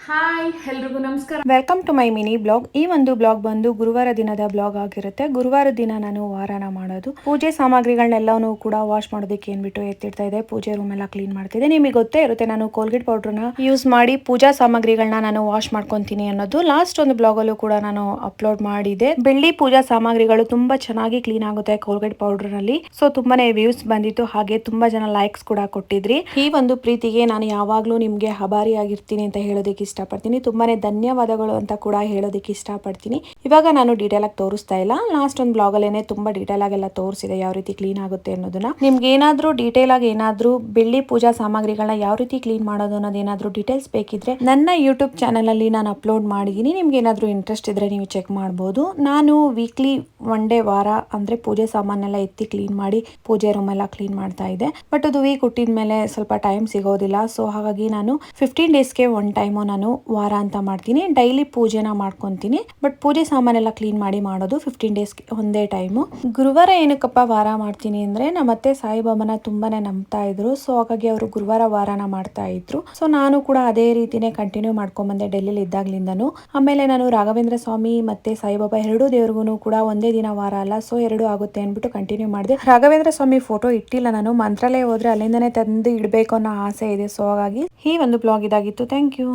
Hi ಎಲ್ರಿಗೂ ನಮಸ್ಕಾರ. Welcome to my mini blog. ಈ ಒಂದು ಬ್ಲಾಗ್ ಬಂದು ಗುರುವಾರ ದಿನದ ಬ್ಲಾಗ್ ಆಗಿರುತ್ತೆ. ಗುರುವಾರ ದಿನ ನಾನು ವಾರನ ಮಾಡೋದು. ಪೂಜೆ ಸಾಮಗ್ರಿಗಳನ್ನೆಲ್ಲನೂ ಕೂಡ ವಾಶ್ ಮಾಡೋದಕ್ಕೆ ಏನ್ಬಿಟ್ಟು ಎತ್ತಿಡ್ತಾ ಇದೆ. ಪೂಜೆ ರೂಮ್ ಎಲ್ಲ ಕ್ಲೀನ್ ಮಾಡ್ತಿದ್ದೆ. ನಿಮಗೆ ಗೊತ್ತೇ ಇರುತ್ತೆ ನಾನು ಕೋಲ್ಗೇಟ್ ಪೌಡರ್ನ ಯೂಸ್ ಮಾಡಿ ಪೂಜಾ ಸಾಮಗ್ರಿಗಳನ್ನ ನಾನು ವಾಶ್ ಮಾಡ್ಕೊಂತೀನಿ ಅನ್ನೋದು. ಲಾಸ್ಟ್ ಒಂದು ಬ್ಲಾಗ್ ಅಲ್ಲೂ ಕೂಡ ನಾನು ಅಪ್ಲೋಡ್ ಮಾಡಿದೆ. ಬೆಳ್ಳಿ ಪೂಜಾ ಸಾಮಗ್ರಿಗಳು ತುಂಬಾ ಚೆನ್ನಾಗಿ ಕ್ಲೀನ್ ಆಗುತ್ತೆ ಕೋಲ್ಗೇಟ್ ಪೌಡರ್ ನಲ್ಲಿ. ಸೊ ತುಂಬಾನೇ ವ್ಯೂಸ್ ಬಂದಿತ್ತು, ಹಾಗೆ ತುಂಬಾ ಜನ ಲೈಕ್ಸ್ ಕೂಡ ಕೊಟ್ಟಿದ್ರಿ. ಈ ಒಂದು ಪ್ರೀತಿಗೆ ನಾನು ಯಾವಾಗ್ಲೂ ನಿಮ್ಗೆ ಆಭಾರಿ ಆಗಿರ್ತೀನಿ ಅಂತ ಹೇಳೋದಕ್ಕೆ ಇಷ್ಟಪಡ್ತೀನಿ. ತುಂಬಾನೇ ಧನ್ಯವಾದಗಳು ಅಂತ ಕೂಡ ಹೇಳೋದಕ್ಕೆ ಇಷ್ಟಪಡ್ತೀನಿ. ಇವಾಗ ನಾನು ಡೀಟೇಲ್ ಆಗಿ ತೋರಿಸ್ತಾ ಇಲ್ಲ, ಲಾಸ್ಟ್ ಒಂದು ಬ್ಲಾಗ್ ಅಲ್ಲೇನೆ ತುಂಬಾ ಡೀಟೇಲ್ ಆಗಿ ಎಲ್ಲ ತೋರಿಸಿದೆ ಯಾವ ರೀತಿ ಕ್ಲೀನ್ ಆಗುತ್ತೆ ಅನ್ನೋದನ್ನ. ನಿಮ್ಗೆ ಏನಾದ್ರೂ ಡೀಟೇಲ್ ಆಗಿ ಏನಾದ್ರೂ ಬೆಳ್ಳಿ ಪೂಜಾ ಸಾಮಗ್ರಿಗಳನ್ನ ಯಾವ ರೀತಿ ಕ್ಲೀನ್ ಮಾಡೋದು ಅನ್ನೋದು ಏನಾದ್ರೂ ಡೀಟೇಲ್ಸ್ ಬೇಕಿದ್ರೆ ನನ್ನ ಯೂಟ್ಯೂಬ್ ಚಾನಲ್ ಅಲ್ಲಿ ನಾನು ಅಪ್ಲೋಡ್ ಮಾಡಿದೀನಿ. ನಿಮ್ಗೆ ಏನಾದ್ರೂ ಇಂಟ್ರೆಸ್ಟ್ ಇದ್ರೆ ನೀವು ಚೆಕ್ ಮಾಡಬಹುದು. ನಾನು ವೀಕ್ಲಿ ಒನ್ ಡೇ ವಾರ ಅಂದ್ರೆ ಪೂಜೆ ಸಾಮಾನೆಲ್ಲ ಎತ್ತಿ ಕ್ಲೀನ್ ಮಾಡಿ ಪೂಜೆ ರೂಮ್ ಎಲ್ಲ ಕ್ಲೀನ್ ಮಾಡ್ತಾ ಇದ್ದೆ. ಬಟ್ ಅದು ವೀಕ್ ಹುಟ್ಟಿದ ಮೇಲೆ ಸ್ವಲ್ಪ ಟೈಮ್ ಸಿಗೋದಿಲ್ಲ. ಸೊ ಹಾಗಾಗಿ ನಾನು 15 ಡೇಸ್ಗೆ ಒನ್ ಟೈಮು ನಾನು ವಾರ ಅಂತ ಮಾಡ್ತೀನಿ. ಡೈಲಿ ಪೂಜೆನ ಮಾಡ್ಕೊಂತೀನಿ. ಬಟ್ ಪೂಜೆ ಸಾಮಾನೆಲ್ಲ ಕ್ಲೀನ್ ಮಾಡಿ ಮಾಡೋದು 15 ಡೇಸ್ಗೆ ಒಂದೇ ಟೈಮು. ಗುರುವಾರ ಏನಕ್ಕಪ್ಪ ವಾರ ಮಾಡ್ತೀನಿ ಅಂದ್ರೆ ನಮ್ಮತ್ತೆ ಸಾಯಿಬಾಬಾನ ತುಂಬಾನೇ ನಂಬ್ತಾ ಇದ್ರು. ಸೊ ಹಾಗಾಗಿ ಅವರು ಗುರುವಾರ ವಾರನ ಮಾಡ್ತಾ ಇದ್ರು. ಸೊ ನಾನು ಕೂಡ ಅದೇ ರೀತಿನೇ ಕಂಟಿನ್ಯೂ ಮಾಡ್ಕೊಂಡ್ ಬಂದೆ ಡೆಲ್ಲಿಲಿ ಇದ್ದಾಗ್ಲಿಂದನು. ಆಮೇಲೆ ನಾನು ರಾಘವೇಂದ್ರ ಸ್ವಾಮಿ ಮತ್ತೆ ಸಾಯಿಬಾಬಾ ಎರಡೂ ದೇವ್ರಿಗೂ ಕೂಡ ಒಂದೇ ದಿನ ವಾರ ಅಲ್ಲ, ಸೊ ಎರಡು ಆಗುತ್ತೆ ಅಂದ್ಬಿಟ್ಟು ಕಂಟಿನ್ಯೂ ಮಾಡಿದೆ. ರಾಘವೇಂದ್ರ ಸ್ವಾಮಿ ಫೋಟೋ ಇಟ್ಟಿಲ್ಲ ನಾನು, ಮಂತ್ರಾಲಯ ಹೋದ್ರೆ ಅಲ್ಲಿಂದನೇ ತಂದು ಇಡಬೇಕು ಅನ್ನೋ ಆಸೆ ಇದೆ. ಸೊ ಹಾಗಾಗಿ ಈ ಒಂದು ಬ್ಲಾಗ್ ಇದಾಗಿತ್ತು. Thank you.